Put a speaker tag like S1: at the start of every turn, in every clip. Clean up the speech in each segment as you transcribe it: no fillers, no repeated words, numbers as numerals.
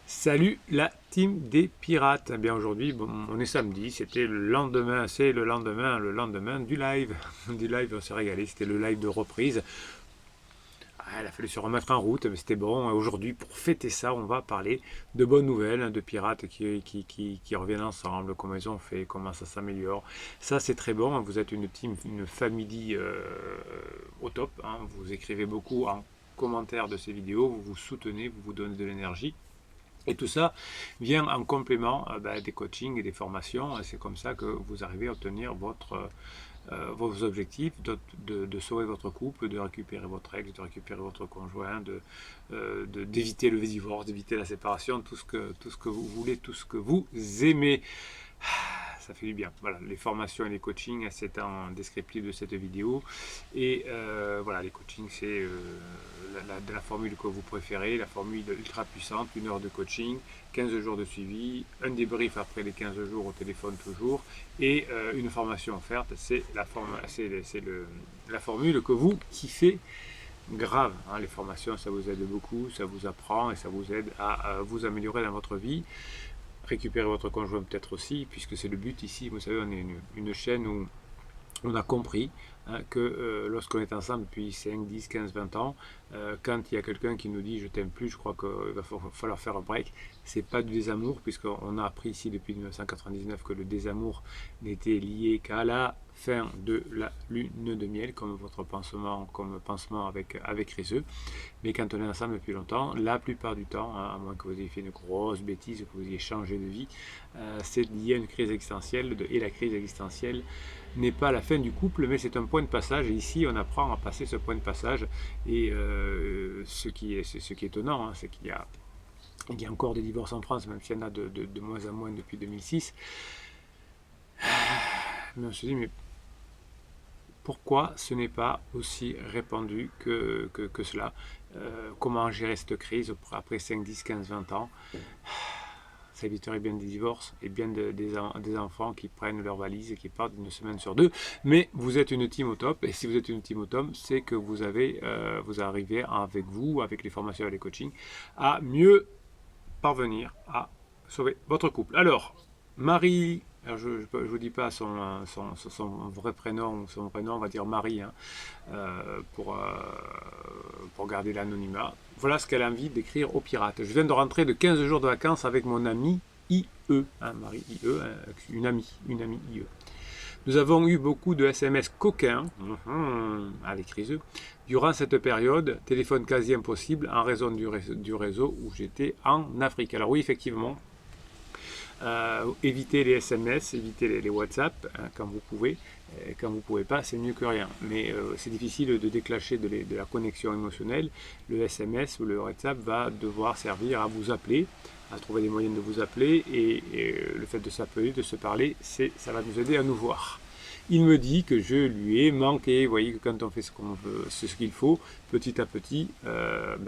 S1: Salut la team des pirates. Eh bien aujourd'hui, bon, on est samedi, c'était le lendemain, c'est le lendemain du live. Du live, on s'est régalé, c'était le live de reprise. Ah, il a fallu se remettre en route, mais c'était bon. Aujourd'hui, pour fêter ça, on va parler de bonnes nouvelles, hein, de pirates qui reviennent ensemble, comment ils ont fait, comment ça s'améliore. Ça, c'est très bon, hein. Vous êtes une team, une famille au top, hein. Vous écrivez beaucoup en commentaire de ces vidéos, vous vous soutenez, vous vous donnez de l'énergie. Et tout ça vient en complément des coachings et des formations. C'est comme ça que vous arrivez à obtenir vos objectifs, de sauver votre couple, de récupérer votre ex, de récupérer votre conjoint, d'éviter le divorce, d'éviter la séparation, tout ce que vous voulez, tout ce que vous aimez. Ça fait du bien. Voilà, les formations et les coachings, c'est en descriptif de cette vidéo. Et voilà, les coachings, c'est la formule que vous préférez, la formule ultra puissante, 1 heure de coaching, 15 jours de suivi, un débrief après les 15 jours au téléphone toujours, et une formation offerte, c'est la formule que vous kiffez grave, hein. Les formations, ça vous aide beaucoup, ça vous apprend et ça vous aide à vous améliorer dans votre vie. Récupérer votre conjoint peut-être aussi, puisque c'est le but ici. Vous savez, on est une chaîne où on a compris, hein, que lorsqu'on est ensemble depuis 5, 10, 15, 20 ans, quand il y a quelqu'un qui nous dit je t'aime plus, je crois qu'il va falloir faire un break. C'est pas du désamour, puisqu'on a appris ici depuis 1999 que le désamour n'était lié qu'à la fin de la lune de miel, comme votre pansement avec Réseux. Mais quand on est ensemble depuis longtemps, la plupart du temps, hein, à moins que vous ayez fait une grosse bêtise, que vous ayez changé de vie, c'est lié à une crise existentielle, et la crise existentielle n'est pas la fin du couple, mais c'est un point de passage. Et ici, on apprend à passer ce point de passage. Et ce qui est étonnant, hein, c'est il y a encore des divorces en France, même s'il y en a de moins en moins depuis 2006. Mais on se dit, mais pourquoi ce n'est pas aussi répandu que cela? Comment gérer cette crise après 5, 10, 15, 20 ans? Ça éviterait bien des divorces et bien des enfants qui prennent leurs valises et qui partent une semaine sur deux. Mais vous êtes une team au top, et si vous êtes une team au top, c'est que vous arrivez avec vous, avec les formations et les coachings, à mieux parvenir à sauver votre couple. Alors, Marie, alors je ne vous dis pas son vrai prénom ou son prénom, on va dire Marie, hein, pour garder l'anonymat. Voilà ce qu'elle a envie d'écrire aux pirates. Je viens de rentrer de 15 jours de vacances avec mon ami IE, hein, Marie IE, hein, une amie IE. Nous avons eu beaucoup de SMS coquins, avec Riseux, durant cette période, téléphone quasi impossible en raison du réseau où j'étais en Afrique. Alors oui, effectivement, évitez les SMS, évitez les WhatsApp, hein, quand vous pouvez. Quand vous ne pouvez pas, c'est mieux que rien. Mais c'est difficile de déclencher de la connexion émotionnelle. Le SMS ou le WhatsApp va devoir servir à vous appeler, à trouver des moyens de vous appeler. Et le fait de s'appeler, de se parler, ça va nous aider à nous voir. Il me dit que je lui ai manqué. Vous voyez que quand on fait ce qu'on veut, ce qu'il faut, petit à petit,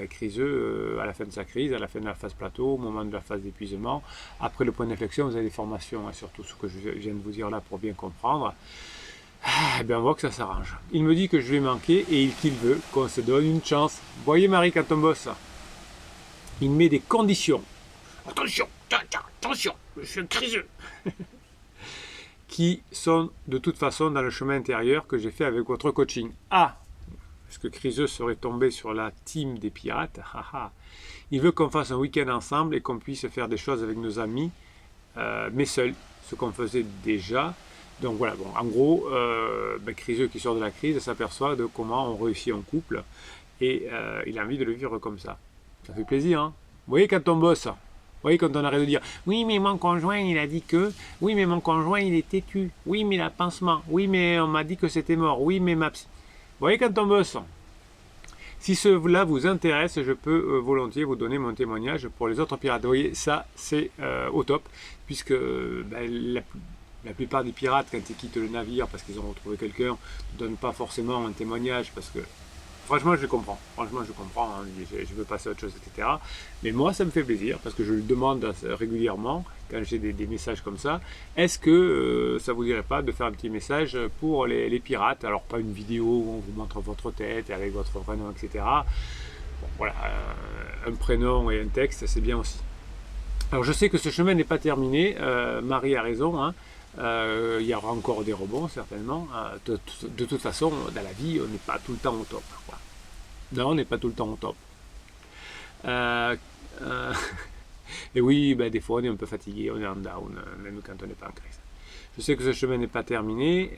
S1: criseux, à la fin de sa crise, à la fin de la phase plateau, au moment de la phase d'épuisement, après le point d'inflexion, vous avez des formations, hein, surtout ce que je viens de vous dire là pour bien comprendre. Eh bien, on voit que ça s'arrange. Il me dit que je lui ai manqué et qu'il veut qu'on se donne une chance. Vous voyez, Marie, quand on bosse, il met des conditions. Attention, attention, je suis un criseux. Qui sont de toute façon dans le chemin intérieur que j'ai fait avec votre coaching. Ah, est-ce que Criseux serait tombé sur la team des pirates? Il veut qu'on fasse un week-end ensemble et qu'on puisse faire des choses avec nos amis, mais seuls, ce qu'on faisait déjà. Donc voilà, bon, en gros, Criseux qui sort de la crise s'aperçoit de comment on réussit en couple et il a envie de le vivre comme ça. Ça fait plaisir, hein? Vous voyez quand on bosse, vous voyez, quand on arrête de dire oui, mais mon conjoint il a dit que, oui, mais mon conjoint il est têtu, oui, mais il a pansement, oui, mais on m'a dit que c'était mort, oui, mais ma psy. Vous voyez, quand on bosse, si cela vous intéresse, je peux volontiers vous donner mon témoignage pour les autres pirates. Vous voyez, ça c'est au top, puisque la plupart des pirates, quand ils quittent le navire parce qu'ils ont retrouvé quelqu'un, ne donnent pas forcément un témoignage parce que franchement, je comprends. Franchement, je comprends. Hein. Je veux passer à autre chose, etc. Mais moi, ça me fait plaisir parce que je le demande régulièrement quand j'ai des messages comme ça. Est-ce que ça vous dirait pas de faire un petit message pour les pirates? Alors, pas une vidéo où on vous montre votre tête avec votre prénom, etc. Bon, voilà, un prénom et un texte, c'est bien aussi. Alors je sais que ce chemin n'est pas terminé, Marie a raison, hein. Il y aura encore des rebonds certainement. De toute façon, dans la vie, on n'est pas tout le temps au top, quoi. Non, on n'est pas tout le temps au top. Euh, euh, et oui, ben, des fois on est un peu fatigué, on est en down, même quand on n'est pas en crise. Je sais que ce chemin n'est pas terminé,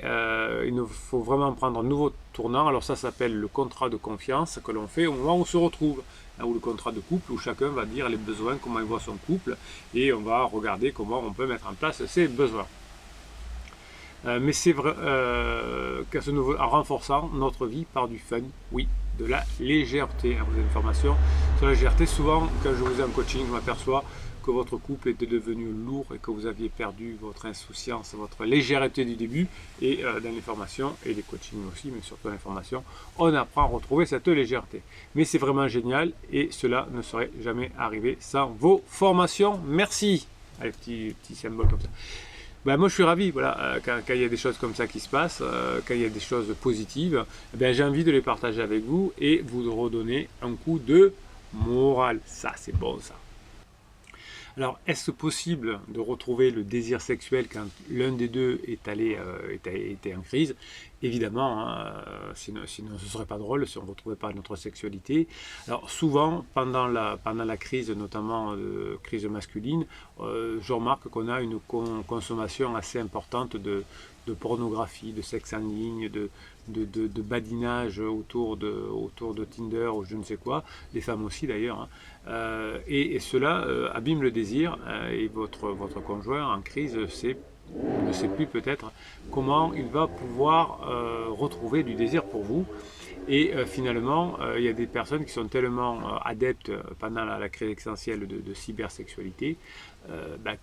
S1: il nous faut vraiment prendre un nouveau tournant. Alors ça s'appelle le contrat de confiance que l'on fait au moment où on se retrouve, hein, ou le contrat de couple, où chacun va dire les besoins, comment il voit son couple, et on va regarder comment on peut mettre en place ses besoins. Mais c'est vrai qu'à ce nouveau, en renforçant notre vie par du fun, oui, de la légèreté. Vous avez une formation sur la légèreté. Souvent, quand je vous ai en coaching, je m'aperçois que votre couple était devenu lourd et que vous aviez perdu votre insouciance, votre légèreté du début. Et dans les formations et les coachings aussi, mais surtout dans les formations, on apprend à retrouver cette légèreté. Mais c'est vraiment génial et cela ne serait jamais arrivé sans vos formations. Merci. Allez, petit symbole comme ça. Ben, moi je suis ravi, voilà, quand il y a des choses comme ça qui se passent, quand il y a des choses positives, ben, j'ai envie de les partager avec vous et vous redonner un coup de morale. Ça c'est bon ça. Alors, est-ce possible de retrouver le désir sexuel quand l'un des deux était en crise? Évidemment, hein, sinon ce ne serait pas drôle si on ne retrouvait pas notre sexualité. Alors souvent, pendant la crise, notamment crise masculine, je remarque qu'on a une consommation assez importante de pornographie, de sexe en ligne, de badinage autour de Tinder ou je ne sais quoi, les femmes aussi d'ailleurs, hein. Et cela abîme le désir et votre conjoint en crise ne sait plus peut-être comment il va pouvoir retrouver du désir pour vous. Et finalement, il y a des personnes qui sont tellement adeptes pendant la crise existentielle de cybersexualité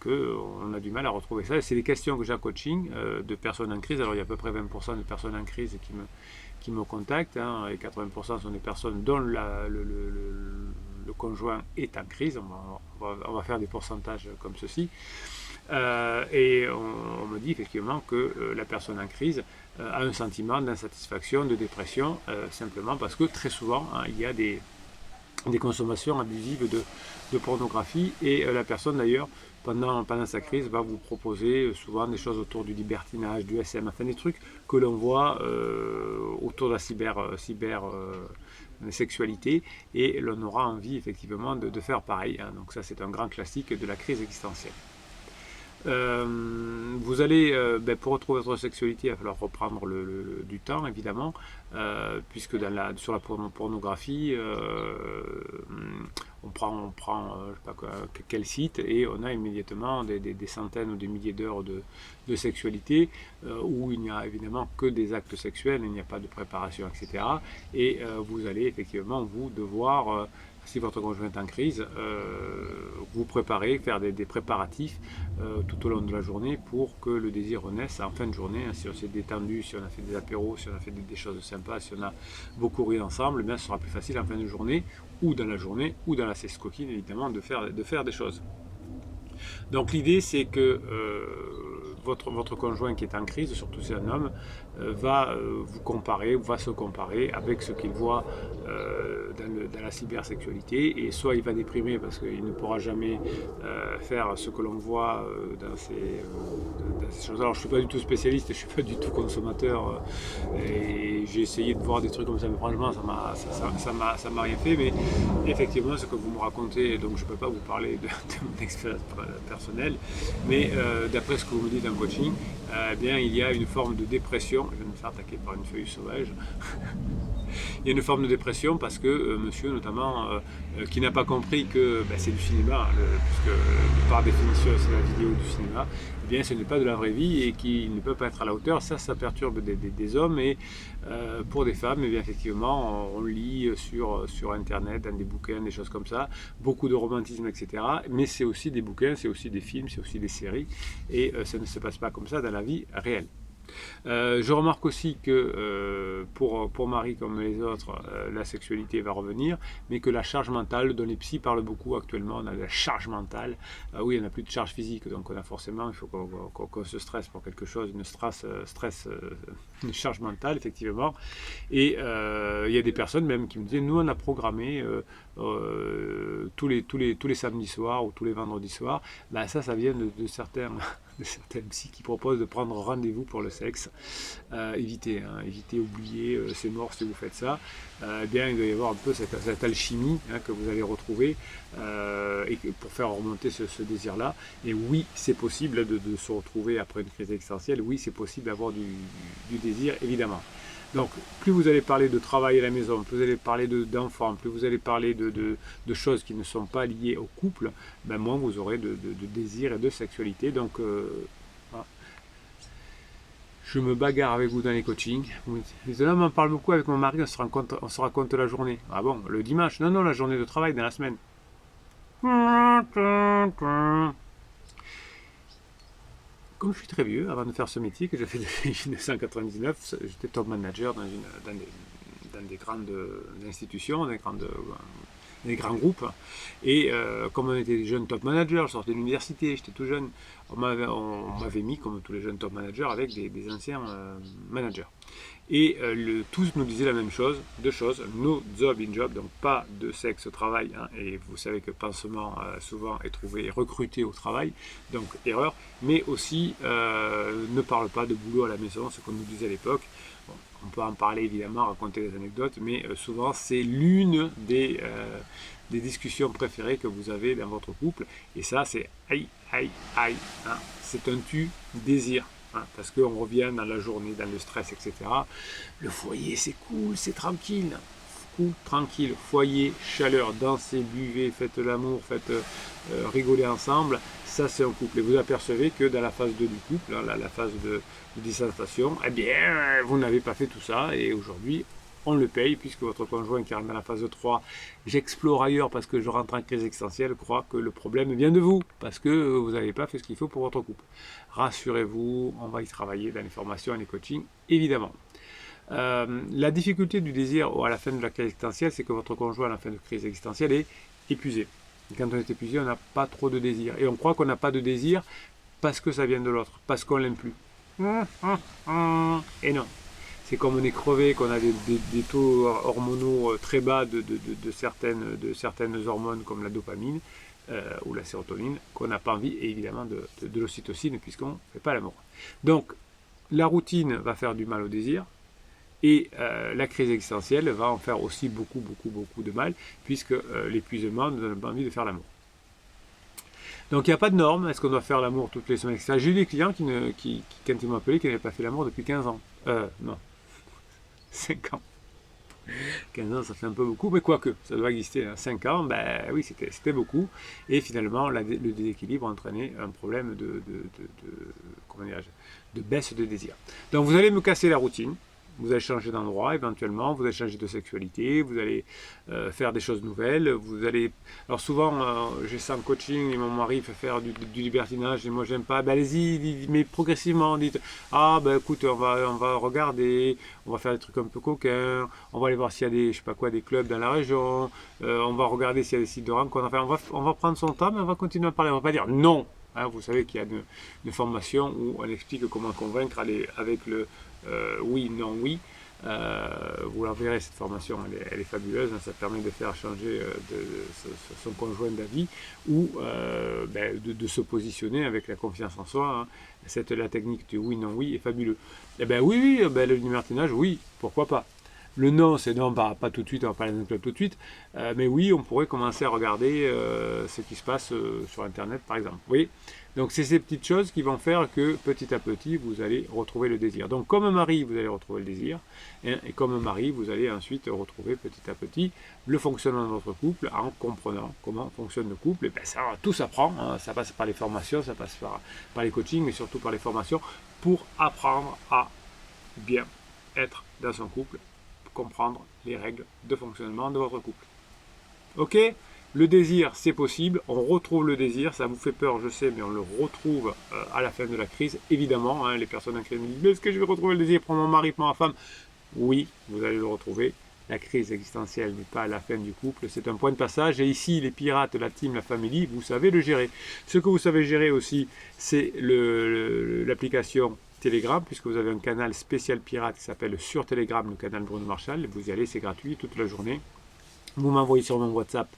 S1: qu'on a du mal à retrouver ça. C'est des questions que j'ai en coaching de personnes en crise. Alors il y a à peu près 20% de personnes en crise qui me contactent, hein, et 80% sont des personnes dont le conjoint est en crise. On va faire des pourcentages comme ceci. Et on me dit effectivement que la personne en crise a un sentiment d'insatisfaction, de dépression, simplement parce que très souvent, hein, il y a des consommations abusives de pornographie et la personne d'ailleurs pendant sa crise va vous proposer souvent des choses autour du libertinage, du SM, enfin des trucs que l'on voit autour de la cyber sexualité et l'on aura envie effectivement de faire pareil, hein. Donc ça c'est un grand classique de la crise existentielle. Vous allez, pour retrouver votre sexualité, il va falloir reprendre du temps, évidemment, puisque sur la pornographie, on prend je sais pas quoi, quel site, et on a immédiatement des centaines ou des milliers d'heures de sexualité, où il n'y a évidemment que des actes sexuels, il n'y a pas de préparation, etc. Et vous allez effectivement, vous, devoir... si votre conjoint est en crise, vous préparez, faire des préparatifs tout au long de la journée pour que le désir renaisse en fin de journée. Si on s'est détendu, si on a fait des apéros, si on a fait des choses sympas, si on a beaucoup ri ensemble, bien, ce sera plus facile en fin de journée, ou dans la journée, ou dans la sieste coquine, évidemment, de faire des choses. Donc l'idée, c'est que votre conjoint qui est en crise, surtout si c'est un homme, va se comparer avec ce qu'il voit dans la cybersexualité, et soit il va déprimer parce qu'il ne pourra jamais faire ce que l'on voit dans ces choses. Alors je ne suis pas du tout spécialiste, je ne suis pas du tout consommateur, et j'ai essayé de voir des trucs comme ça, mais franchement ça m'a rien fait. Mais effectivement, ce que vous me racontez, donc je ne peux pas vous parler de mon expérience personnelle, mais d'après ce que vous me dites en coaching, bien il y a une forme de dépression. Je vais me faire attaquer par une feuille sauvage. Il y a une forme de dépression parce que monsieur notamment qui n'a pas compris que c'est du cinéma, puisque par définition c'est la vidéo du cinéma, eh bien ce n'est pas de la vraie vie et qui ne peut pas être à la hauteur. Ça perturbe des hommes, et pour des femmes, eh bien effectivement on lit sur internet, dans des bouquins, des choses comme ça, beaucoup de romantisme, etc. Mais c'est aussi des bouquins, c'est aussi des films, c'est aussi des séries, et ça ne se passe pas comme ça dans la vie réelle. Je remarque aussi que pour Marie comme les autres, la sexualité va revenir, mais que la charge mentale, dont les psys parlent beaucoup actuellement, on a de la charge mentale. Oui, on n'a plus de charge physique, donc on a forcément, il faut qu'on se stresse pour quelque chose, une charge mentale, effectivement. Et il y a des personnes même qui me disaient, nous on a programmé tous les samedis soirs ou tous les vendredis soirs. Ben, ça vient de certains psys qui proposent de prendre rendez-vous pour le sexe. Évitez, oubliez, c'est mort si vous faites ça. Eh bien, il doit y avoir un peu cette alchimie que vous allez retrouver pour faire remonter ce désir-là. Et oui, c'est possible de se retrouver après une crise existentielle. Oui, c'est possible d'avoir du désir, évidemment. Donc, plus vous allez parler de travail à la maison, plus vous allez parler d'enfants, plus vous allez parler de choses qui ne sont pas liées au couple, ben moins vous aurez de désir et de sexualité. Donc, voilà. Je me bagarre avec vous dans les coachings. Les hommes en parlent beaucoup avec mon mari, on se raconte la journée. Ah bon, le dimanche? Non, la journée de travail dans la semaine. Comme je suis très vieux, avant de faire ce métier que j'ai fait depuis 1999, j'étais top manager dans des grandes institutions, des grands groupes. Et comme on était des jeunes top managers, je sortais de l'université, j'étais tout jeune, on m'avait mis, comme tous les jeunes top managers, avec des anciens managers. Et tous nous disaient la même chose, deux choses, no job in job, donc pas de sexe au travail, et vous savez que pansement souvent est recruté au travail, donc erreur, mais aussi ne parle pas de boulot à la maison, ce qu'on nous disait à l'époque. Bon, on peut en parler évidemment, raconter des anecdotes, mais souvent c'est l'une des discussions préférées que vous avez dans votre couple, et ça c'est aïe, aïe, aïe, c'est un désir. Parce qu'on revient dans la journée, dans le stress, etc. Le foyer, c'est cool, c'est tranquille. Cool, tranquille, foyer, chaleur, dansez, buvez, faites l'amour, faites rigoler ensemble. Ça, c'est un couple. Et vous apercevez que dans la phase 2 du couple, la phase de distanciation, eh bien, vous n'avez pas fait tout ça. Et aujourd'hui, on le paye, puisque votre conjoint qui rentre dans la phase 3, j'explore ailleurs parce que je rentre en crise existentielle, croit que le problème vient de vous, parce que vous n'avez pas fait ce qu'il faut pour votre couple. Rassurez-vous, on va y travailler dans les formations et les coachings, évidemment. La difficulté du désir à la fin de la crise existentielle, c'est que votre conjoint à la fin de crise existentielle est épuisé. Et quand on est épuisé, on n'a pas trop de désir. Et on croit qu'on n'a pas de désir parce que ça vient de l'autre, parce qu'on l'aime plus. Et non. C'est comme on est crevé, qu'on a des taux hormonaux très bas de certaines hormones comme la dopamine ou la sérotonine, qu'on n'a pas envie, et évidemment de l'ocytocine, puisqu'on ne fait pas l'amour. Donc, la routine va faire du mal au désir, et la crise existentielle va en faire aussi beaucoup, beaucoup, beaucoup de mal, puisque l'épuisement ne donne pas envie de faire l'amour. Donc il n'y a pas de norme, est-ce qu'on doit faire l'amour toutes les semaines, etc. J'ai eu des clients qui quand ils m'ont appelé, qui n'avaient pas fait l'amour depuis 15 ans. Non. 5 ans. 15 ans, ça fait un peu beaucoup, mais quoique, ça doit exister. 5 ans, ben oui, c'était beaucoup. Et finalement, le déséquilibre entraînait un problème de baisse de désir. Donc vous allez me casser la routine. Vous allez changer d'endroit éventuellement, vous allez changer de sexualité, vous allez faire des choses nouvelles, vous allez... Alors souvent, j'ai ça en coaching et mon mari fait faire du libertinage et moi j'aime pas. Ben allez-y, mais progressivement, dites, ah ben écoute, on va regarder, on va faire des trucs un peu coquins, on va aller voir s'il y a des, je sais pas quoi, des clubs dans la région, on va regarder s'il y a des sites de rencontres, enfin on va prendre son temps, mais on va continuer à parler, on va pas dire non. Vous savez qu'il y a une formation où on explique comment convaincre avec le oui, non, oui. Vous la verrez, cette formation, elle est fabuleuse, ça permet de faire changer son conjoint d'avis ou de se positionner avec la confiance en soi. La technique du oui, non, oui est fabuleuse. Eh bien oui, le libertinage, oui, pourquoi pas. Le non, c'est non, pas tout de suite, on va pas aller dans le club tout de suite, mais oui, on pourrait commencer à regarder ce qui se passe sur Internet, par exemple. Vous voyez ? Donc c'est ces petites choses qui vont faire que petit à petit, vous allez retrouver le désir. Donc comme mari, vous allez retrouver le désir, et comme mari, vous allez ensuite retrouver petit à petit le fonctionnement de votre couple en comprenant comment fonctionne le couple. Et bien ça, tout s'apprend, ça passe par les formations, ça passe par les coachings, mais surtout par les formations, pour apprendre à bien être dans son couple, comprendre les règles de fonctionnement de votre couple. Ok ? Le désir, c'est possible, on retrouve le désir, ça vous fait peur, je sais, mais on le retrouve à la fin de la crise, évidemment. Hein, les personnes en crise me disent, mais est-ce que je vais retrouver le désir pour mon mari, pour ma femme? Oui, vous allez le retrouver. La crise existentielle n'est pas la fin du couple, c'est un point de passage. Et ici, les pirates, la team, la famille, vous savez le gérer. Ce que vous savez gérer aussi, c'est l'application Telegram, puisque vous avez un canal spécial pirate qui s'appelle sur Telegram, le canal Bruno Marchal. Vous y allez, c'est gratuit toute la journée. Vous m'envoyez sur mon WhatsApp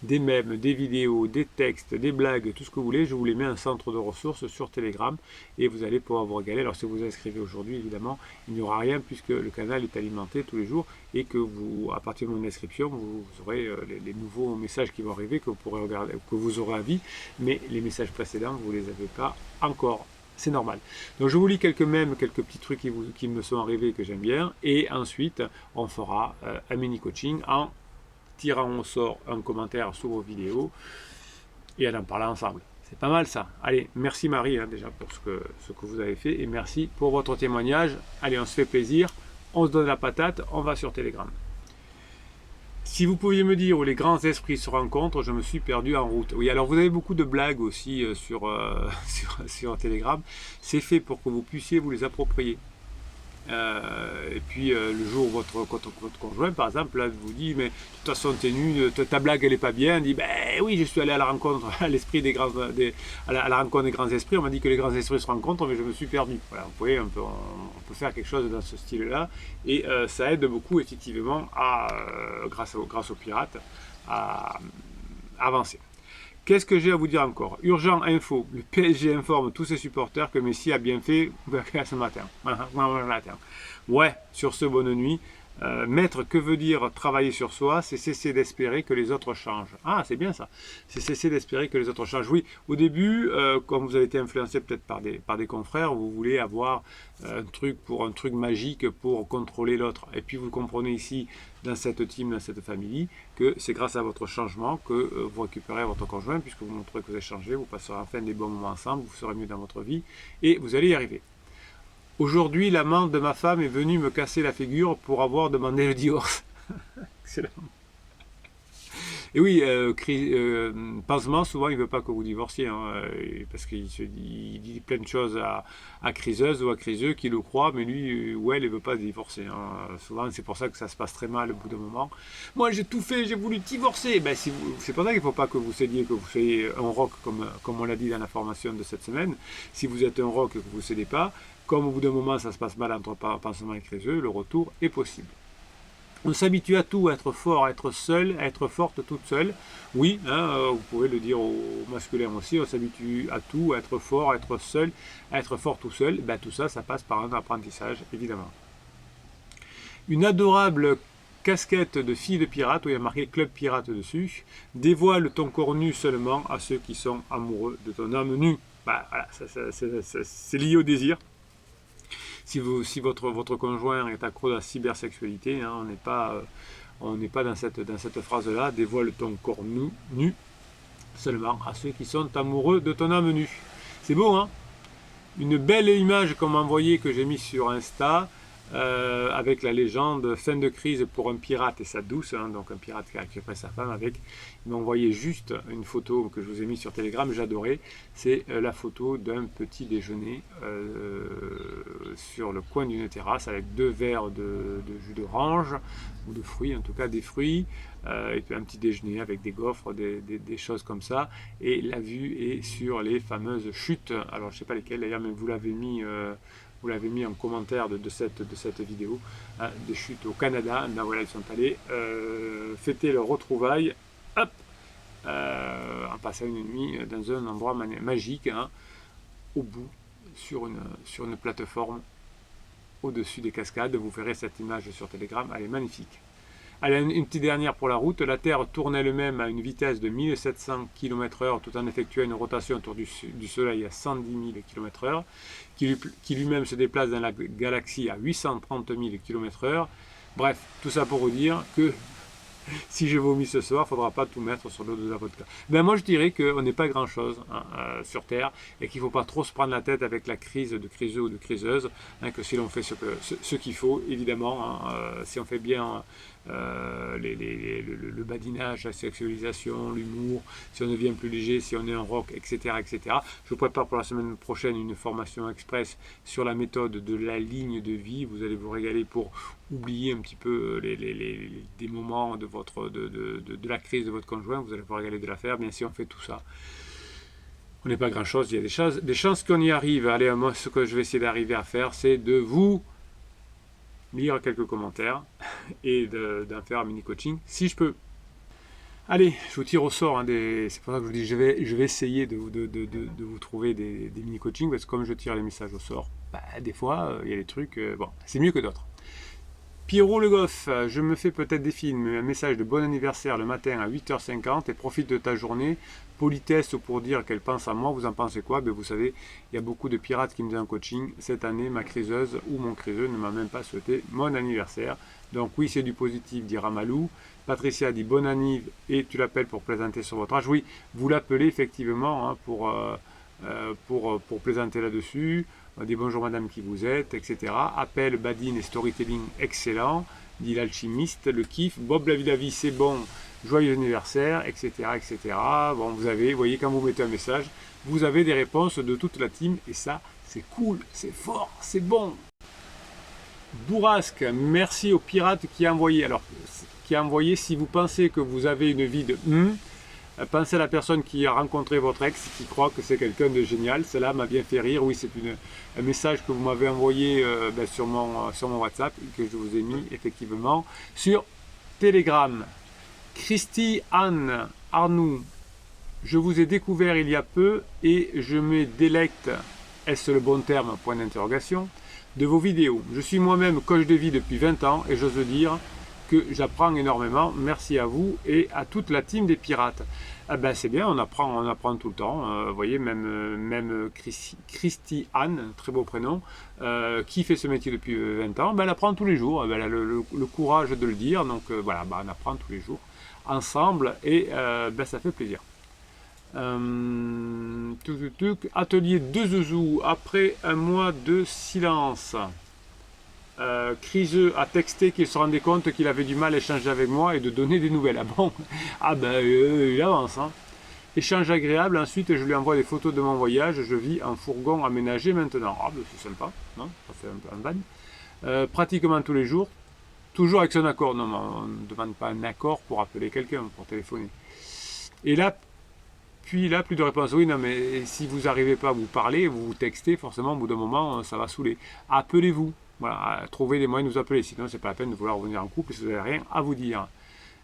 S1: des mèmes, des vidéos, des textes, des blagues, tout ce que vous voulez. Je vous les mets un centre de ressources sur Telegram et vous allez pouvoir vous régaler. Alors si vous vous inscrivez aujourd'hui, évidemment, il n'y aura rien puisque le canal est alimenté tous les jours et que vous, à partir de mon inscription, vous aurez les nouveaux messages qui vont arriver, que vous pourrez regarder, que vous aurez à vie, mais les messages précédents, vous ne les avez pas encore. C'est normal. Donc je vous lis quelques mèmes, quelques petits trucs qui me sont arrivés que j'aime bien et ensuite on fera un mini coaching en tirant au sort un commentaire sous vos vidéos et en parlant ensemble. C'est pas mal ça. Allez, merci Marie déjà pour ce que vous avez fait et merci pour votre témoignage. Allez, on se fait plaisir, on se donne la patate, on va sur Telegram. Si vous pouviez me dire où les grands esprits se rencontrent, je me suis perdu en route. Oui, alors vous avez beaucoup de blagues aussi sur Telegram. C'est fait pour que vous puissiez vous les approprier. Et puis le jour où votre conjoint par exemple là, vous dit mais de toute façon t'es nul, ta blague elle est pas bien, dit ben oui je suis allé à la rencontre à l'esprit à la rencontre des grands esprits, on m'a dit que les grands esprits se rencontrent mais je me suis perdu. Voilà, vous voyez, on peut faire quelque chose dans ce style là et ça aide beaucoup effectivement grâce aux pirates à avancer. Qu'est-ce que j'ai à vous dire encore? Urgent info, le PSG informe tous ses supporters que Messi a bien fait ce matin. Ouais, sur ce, bonne nuit. Maître, que veut dire travailler sur soi? C'est cesser d'espérer que les autres changent. Ah, c'est bien ça. C'est cesser d'espérer que les autres changent. Oui, au début, quand vous avez été influencé peut-être par des confrères, vous voulez avoir un truc magique pour contrôler l'autre. Et puis vous comprenez ici, dans cette team, dans cette famille, que c'est grâce à votre changement que vous récupérez votre conjoint, puisque vous montrez que vous avez changé, vous passerez enfin des bons moments ensemble, vous serez mieux dans votre vie, et vous allez y arriver. Aujourd'hui, l'amant de ma femme est venu me casser la figure pour avoir demandé le divorce. Excellent. Et oui, Pansement, souvent, il ne veut pas que vous divorciez, parce qu'il dit plein de choses à criseuse ou à criseux qui le croient, mais lui ou elle ne veut pas divorcer. Souvent, c'est pour ça que ça se passe très mal au bout d'un moment. Moi, j'ai tout fait, j'ai voulu divorcer. Ben, c'est pour ça qu'il ne faut pas que vous cédiez, que vous soyez un roc, comme on l'a dit dans la formation de cette semaine. Si vous êtes un roc et que vous ne cédez pas, comme au bout d'un moment, ça se passe mal entre Pansement et criseux, le retour est possible. On s'habitue à tout, à être fort, à être seul, à être forte toute seule. Oui, vous pouvez le dire au masculin aussi, on s'habitue à tout, à être fort, à être seul, à être fort tout seul. Ben, tout ça, ça passe par un apprentissage, évidemment. Une adorable casquette de fille de pirate, où il y a marqué Club Pirate dessus, dévoile ton corps nu seulement à ceux qui sont amoureux de ton âme nue. Ben, voilà, c'est lié au désir. Si votre conjoint est accro à la cybersexualité, on n'est pas dans cette phrase-là, dévoile ton corps nu seulement à ceux qui sont amoureux de ton âme nue. C'est beau, hein? Une belle image qu'on m'a envoyée, que j'ai mise sur Insta, avec la légende fin de crise pour un pirate et sa douce, donc un pirate qui a récupéré sa femme avec. Il m'a envoyé juste une photo que je vous ai mise sur Telegram, j'adorais. C'est la photo d'un petit déjeuner sur le coin d'une terrasse avec 2 verres de jus d'orange ou de fruits, en tout cas des fruits, et puis un petit déjeuner avec des gaufres, des choses comme ça. Et la vue est sur les fameuses chutes. Alors je ne sais pas lesquelles d'ailleurs, mais vous l'avez mis en commentaire de cette vidéo, des chutes au Canada. Ben voilà, ils sont allés fêter leur retrouvaille, hop, en passant une nuit dans un endroit magique, au bout, sur une plateforme, au-dessus des cascades. Vous verrez cette image sur Telegram, elle est magnifique. Allez, une petite dernière pour la route. La Terre tourne elle-même à une vitesse de 1700 km/h tout en effectuant une rotation autour du Soleil à 110 000 km/h, qui lui-même se déplace dans la galaxie à 830 000 km/h. Bref, tout ça pour vous dire que si je vomis ce soir, il ne faudra pas tout mettre sur l'eau de la vodka. Ben moi je dirais qu'on n'est pas grand-chose sur Terre et qu'il ne faut pas trop se prendre la tête avec la crise de criseux ou de criseuse, que si l'on fait ce qu'il faut, évidemment, si on fait bien le badinage, la sexualisation, l'humour, si on devient plus léger, si on est en rock, etc., etc. Je vous prépare pour la semaine prochaine une formation express sur la méthode de la ligne de vie. Vous allez vous régaler pour oublier un petit peu des moments de la crise de votre conjoint. Vous allez vous régaler de la faire. Bien si on fait tout ça, on n'est pas grand-chose. Il y a des chances qu'on y arrive. Allez, moi, ce que je vais essayer d'arriver à faire, c'est de vous lire quelques commentaires et d'en faire un mini-coaching, si je peux. Allez, je vous tire au sort, hein, c'est pour ça que je vous dis, je vais essayer de vous trouver des mini-coachings, parce que comme je tire les messages au sort, des fois, il y a des trucs, bon, c'est mieux que d'autres. Pierrot Le Goff, je me fais peut-être des films, un message de bon anniversaire le matin à 8h50 et profite de ta journée. Politesse pour dire qu'elle pense à moi, vous en pensez quoi? Vous savez, il y a beaucoup de pirates qui me disent en coaching. Cette année, ma criseuse ou mon criseux ne m'a même pas souhaité mon anniversaire. Donc oui, c'est du positif, dira Malou. Patricia dit bon anniv et tu l'appelles pour plaisanter sur votre âge. Oui, vous l'appelez effectivement, hein, pour plaisanter là-dessus. Des bonjour madame qui vous êtes, etc. Appel, badine et storytelling excellent, dit l'alchimiste, le kiff, Bob la vie c'est bon, joyeux anniversaire, etc., etc. Bon, vous voyez, quand vous mettez un message, vous avez des réponses de toute la team, et ça, c'est cool, c'est fort, c'est bon. Bourrasque, merci au pirate qui a envoyé. Alors, si vous pensez que vous avez une vie de pensez à la personne qui a rencontré votre ex, qui croit que c'est quelqu'un de génial. Cela m'a bien fait rire. Oui, c'est un message que vous m'avez envoyé sur mon WhatsApp, que je vous ai mis effectivement sur Telegram. Christy Anne Arnoux, je vous ai découvert il y a peu et je me délecte, est-ce le bon terme, point d'interrogation, de vos vidéos. Je suis moi-même coach de vie depuis 20 ans et j'ose dire que j'apprends énormément. Merci à vous et à toute la team des pirates. C'est bien, on apprend tout le temps. Vous voyez, même Christy Anne, très beau prénom, qui fait ce métier depuis 20 ans, elle apprend tous les jours. Elle a le courage de le dire. Donc voilà, on apprend tous les jours ensemble et ça fait plaisir. Atelier de Zouzou, après un mois de silence. Criseux a texté qu'il se rendait compte qu'il avait du mal à échanger avec moi et de donner des nouvelles. Ah bon? Il avance. Hein. Échange agréable, ensuite je lui envoie des photos de mon voyage. Je vis en fourgon aménagé maintenant. C'est sympa, non? Ça fait un van. Pratiquement tous les jours, toujours avec son accord. Non, on ne demande pas un accord pour appeler quelqu'un, pour téléphoner. Et là, plus de réponse. Oui, non, mais si vous n'arrivez pas à vous parler, vous textez, forcément, au bout d'un moment, ça va saouler. Appelez-vous. Voilà, trouvez des moyens de nous appeler, sinon c'est pas la peine de vouloir revenir en couple si vous n'avez rien à vous dire.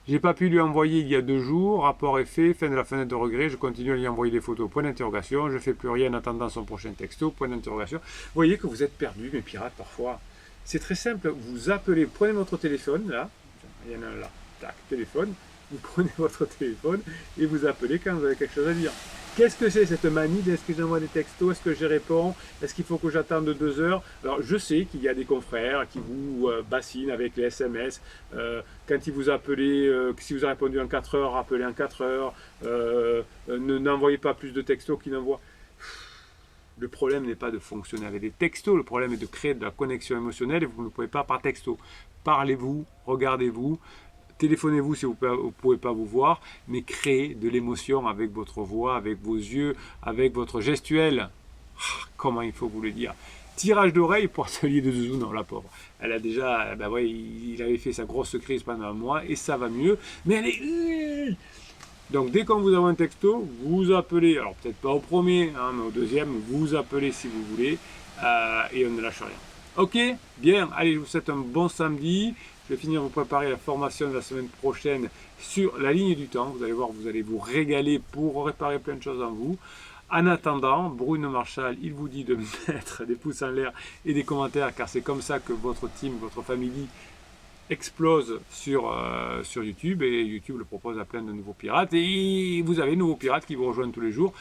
S1: J'ai pas pu lui envoyer il y a 2 jours, rapport est fait, fin de la fenêtre de regret, je continue à lui envoyer des photos, point d'interrogation, je fais plus rien en attendant son prochain texto, point d'interrogation. Vous voyez que vous êtes perdu, mes pirates, parfois. C'est très simple, vous appelez, prenez votre téléphone, là, il y en a un là, tac, téléphone, vous prenez votre téléphone et vous appelez quand vous avez quelque chose à dire. Qu'est-ce que c'est cette manie? Est-ce que j'envoie des textos? Est-ce que je réponds? Est-ce qu'il faut que j'attende 2 heures? Alors je sais qu'il y a des confrères qui vous bassinent avec les SMS. Quand ils vous appellent, si vous avez répondu en 4 heures, appelez en 4 heures. N'envoyez pas plus de textos qu'ils n'envoient. Le problème n'est pas de fonctionner avec des textos, le problème est de créer de la connexion émotionnelle et vous ne pouvez pas par texto. Parlez-vous, regardez-vous. Téléphonez-vous si vous ne pouvez pas vous voir, mais créez de l'émotion avec votre voix, avec vos yeux, avec votre gestuelle. Comment il faut vous le dire? Tirage d'oreille pour Atelier de Zouzou, non, la pauvre. Elle a déjà, il avait fait sa grosse crise pendant un mois et ça va mieux, mais elle est... Donc dès qu'on vous envoie un texto, vous appelez, alors peut-être pas au premier, hein, mais au deuxième, vous appelez si vous voulez, et on ne lâche rien. Ok, bien, allez, je vous souhaite un bon samedi. Je vais finir de vous préparer la formation de la semaine prochaine sur la ligne du temps. Vous allez voir, vous allez vous régaler pour réparer plein de choses en vous. En attendant, Bruno Marshall, il vous dit de mettre des pouces en l'air et des commentaires, car c'est comme ça que votre team, votre famille explose sur YouTube, et YouTube le propose à plein de nouveaux pirates. Et vous avez de nouveaux pirates qui vous rejoignent tous les jours,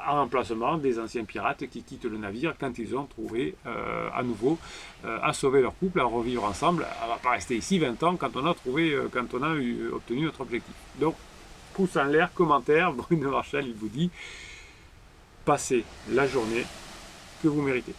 S1: en remplacement des anciens pirates qui quittent le navire quand ils ont trouvé à nouveau à sauver leur couple, à revivre ensemble. On ne va pas rester ici 20 ans quand on a obtenu notre objectif. Donc, pouce en l'air, commentaire, Bruno Marshall, il vous dit, passez la journée que vous méritez.